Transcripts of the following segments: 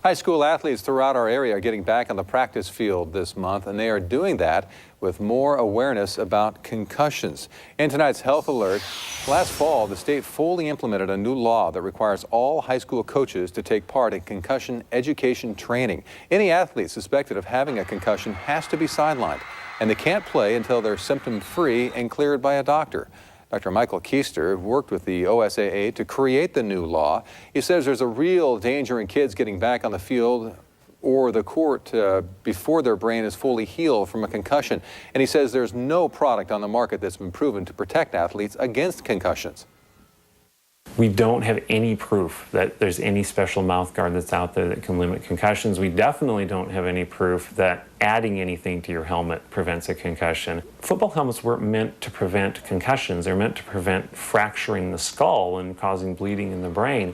High school athletes throughout our area are getting back on the practice field this month, and they are doing that with more awareness about concussions. In tonight's Health Alert, last fall, the state fully implemented a new law that requires all high school coaches to take part in concussion education training. Any athlete suspected of having a concussion has to be sidelined, and they can't play until they're symptom-free and cleared by a doctor. Dr. Michael Keister worked with the OSAA to create the new law. He says there's a real danger in kids getting back on the field or the court before their brain is fully healed from a concussion. And he says there's no product on the market that's been proven to protect athletes against concussions. We don't have any proof that there's any special mouth guard that's out there that can limit concussions. We definitely don't have any proof that adding anything to your helmet prevents a concussion. Football helmets weren't meant to prevent concussions. They're meant to prevent fracturing the skull and causing bleeding in the brain.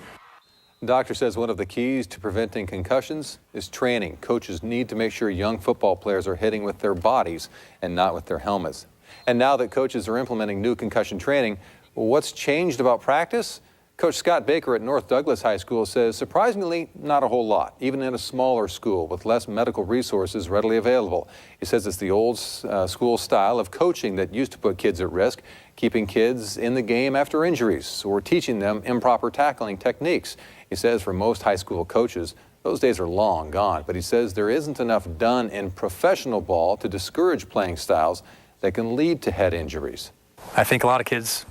The doctor says one of the keys to preventing concussions is training. Coaches need to make sure young football players are hitting with their bodies and not with their helmets. And now that coaches are implementing new concussion training, what's changed about practice? Coach Scott Baker at North Douglas High School says, surprisingly, not a whole lot, even in a smaller school with less medical resources readily available. He says it's the old school style of coaching that used to put kids at risk, keeping kids in the game after injuries or teaching them improper tackling techniques. He says for most high school coaches, those days are long gone, but he says there isn't enough done in professional ball to discourage playing styles that can lead to head injuries. I think a lot of kids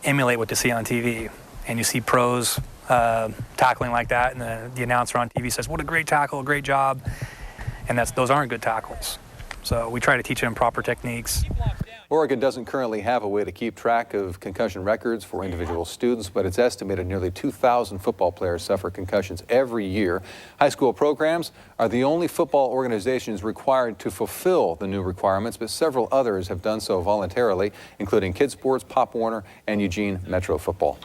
emulate what they see on TV, and you see pros tackling like that, and the announcer on TV says, "What a great tackle, great job," and those aren't good tackles. So we try to teach them proper techniques. Oregon doesn't currently have a way to keep track of concussion records for individual students, but it's estimated nearly 2,000 football players suffer concussions every year. High school programs are the only football organizations required to fulfill the new requirements, but several others have done so voluntarily, including Kids Sports, Pop Warner, and Eugene Metro Football.